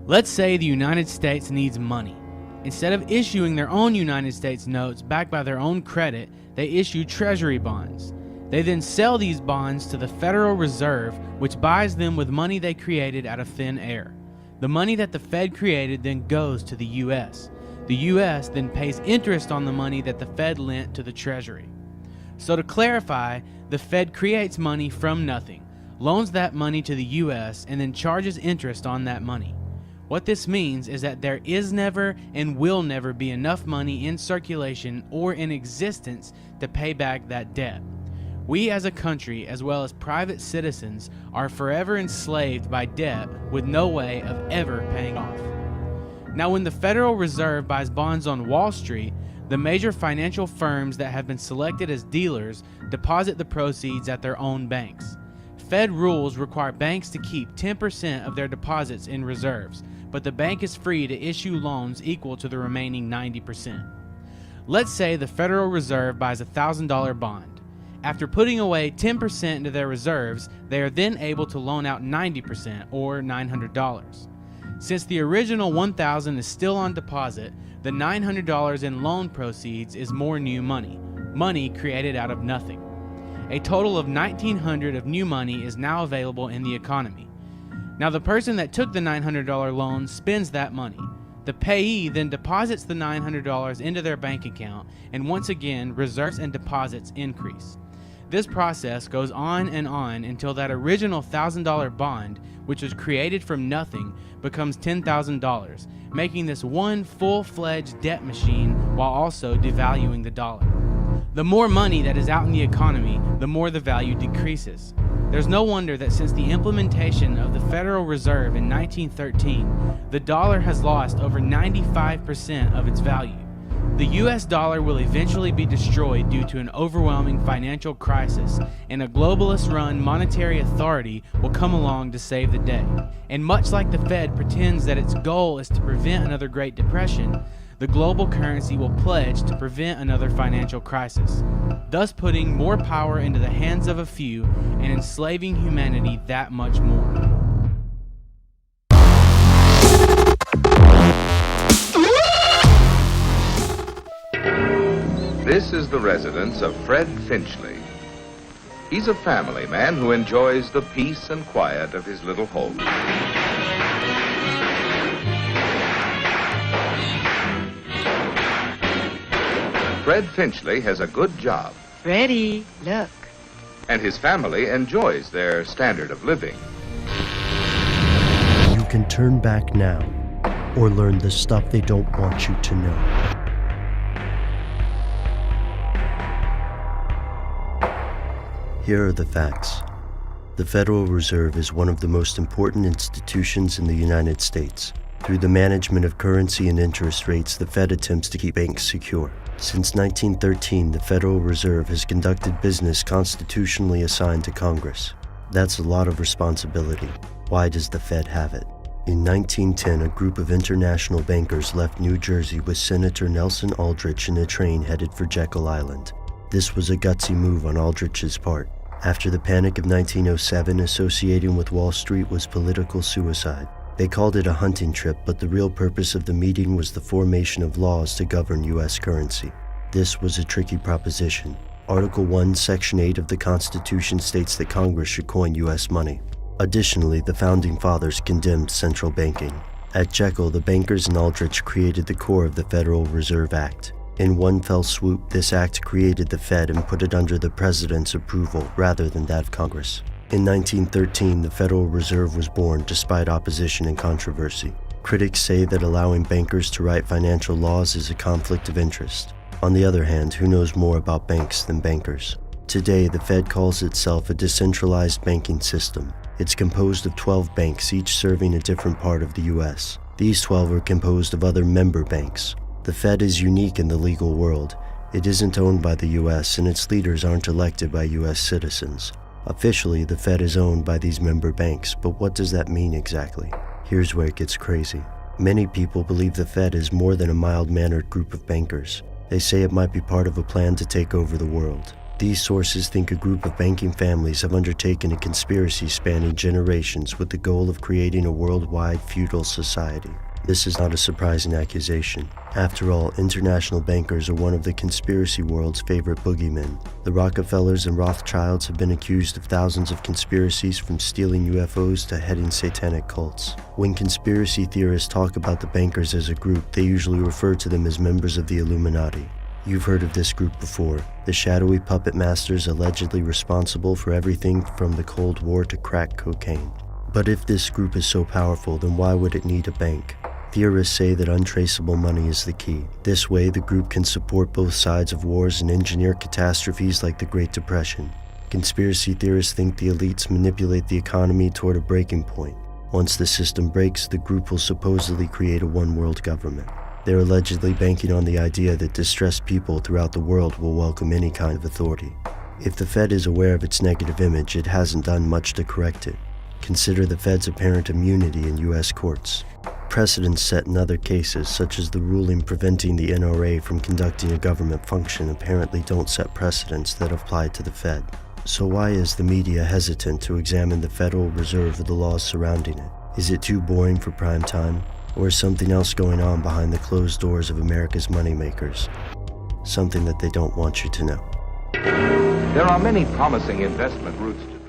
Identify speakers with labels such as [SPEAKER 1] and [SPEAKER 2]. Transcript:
[SPEAKER 1] Let's say the United States needs money. Instead of issuing their own United States notes backed by their own credit, they issue treasury bonds. They then sell these bonds to the Federal Reserve, which buys them with money they created out of thin air. The money that the Fed created then goes to the U.S. The U.S. then pays interest on the money that the Fed lent to the Treasury. So to clarify, the Fed creates money from nothing, loans that money to the U.S., and then charges interest on that money. What this means is that there is never and will never be enough money in circulation or in existence to pay back that debt. We as a country, as well as private citizens, are forever enslaved by debt with no way of ever paying off. Now, when the Federal Reserve buys bonds on Wall Street, the major financial firms that have been selected as dealers deposit the proceeds at their own banks. Fed rules require banks to keep 10% of their deposits in reserves, but the bank is free to issue loans equal to the remaining 90%. Let's say the Federal Reserve buys a $1,000 bond. After putting away 10% into their reserves, they are then able to loan out 90%, or $900. Since the original $1,000 is still on deposit, the $900 in loan proceeds is more new money, money created out of nothing. A total of $1,900 of new money is now available in the economy. Now the person that took the $900 loan spends that money. The payee then deposits the $900 into their bank account, and once again, reserves and deposits increase. This process goes on until that original $1,000 bond, which was created from nothing, becomes $10,000, making this one full-fledged debt machine while also devaluing the dollar. The more money that is out in the economy, the more the value decreases. There's no wonder that since the implementation of the Federal Reserve in 1913, the dollar has lost over 95% of its value. The US dollar will eventually be destroyed due to an overwhelming financial crisis, and a globalist-run monetary authority will come along to save the day. And much like the Fed pretends that its goal is to prevent another Great Depression, the global currency will pledge to prevent another financial crisis, thus putting more power into the hands of a few and enslaving humanity that much more.
[SPEAKER 2] This is the residence of Fred Finchley. He's a family man who enjoys the peace and quiet of his little home. Fred Finchley has a good job.
[SPEAKER 3] Freddie, look.
[SPEAKER 2] And his family enjoys their standard of living.
[SPEAKER 4] You can turn back now or learn the stuff they don't want you to know. Here are the facts. The Federal Reserve is one of the most important institutions in the United States. Through the management of currency and interest rates, the Fed attempts to keep banks secure. Since 1913, the Federal Reserve has conducted business constitutionally assigned to Congress. That's a lot of responsibility. Why does the Fed have it? In 1910, a group of international bankers left New Jersey with Senator Nelson Aldrich in a train headed for Jekyll Island. This was a gutsy move on Aldrich's part. After the Panic of 1907, associating with Wall Street was political suicide. They called it a hunting trip, but the real purpose of the meeting was the formation of laws to govern U.S. currency. This was a tricky proposition. Article 1, Section 8 of the Constitution states that Congress should coin U.S. money. Additionally, the Founding Fathers condemned central banking. At Jekyll, the bankers and Aldrich created the core of the Federal Reserve Act. In one fell swoop, this act created the Fed and put it under the President's approval rather than that of Congress. In 1913, the Federal Reserve was born despite opposition and controversy. Critics say that allowing bankers to write financial laws is a conflict of interest. On the other hand, who knows more about banks than bankers? Today, the Fed calls itself a decentralized banking system. It's composed of 12 banks, each serving a different part of the U.S. These 12 are composed of other member banks. The Fed is unique in the legal world. It isn't owned by the U.S., and its leaders aren't elected by U.S. citizens. Officially, the Fed is owned by these member banks, but what does that mean exactly? Here's where it gets crazy. Many people believe the Fed is more than a mild-mannered group of bankers. They say it might be part of a plan to take over the world. These sources think a group of banking families have undertaken a conspiracy spanning generations with the goal of creating a worldwide feudal society. This is not a surprising accusation. After all, international bankers are one of the conspiracy world's favorite boogeymen. The Rockefellers and Rothschilds have been accused of thousands of conspiracies, from stealing UFOs to heading satanic cults. When conspiracy theorists talk about the bankers as a group, they usually refer to them as members of the Illuminati. You've heard of this group before, the shadowy puppet masters allegedly responsible for everything from the Cold War to crack cocaine. But if this group is so powerful, then why would it need a bank? Theorists say that untraceable money is the key. This way, the group can support both sides of wars and engineer catastrophes like the Great Depression. Conspiracy theorists think the elites manipulate the economy toward a breaking point. Once the system breaks, the group will supposedly create a one-world government. They're allegedly banking on the idea that distressed people throughout the world will welcome any kind of authority. If the Fed is aware of its negative image, it hasn't done much to correct it. Consider the Fed's apparent immunity in U.S. courts. Precedents set in other cases, such as the ruling preventing the NRA from conducting a government function, apparently don't set precedents that apply to the Fed. So why is the media hesitant to examine the Federal Reserve or the laws surrounding it? Is it too boring for prime time? Or is something else going on behind the closed doors of America's moneymakers? Something that they don't want you to know.
[SPEAKER 2] There are many promising investment routes to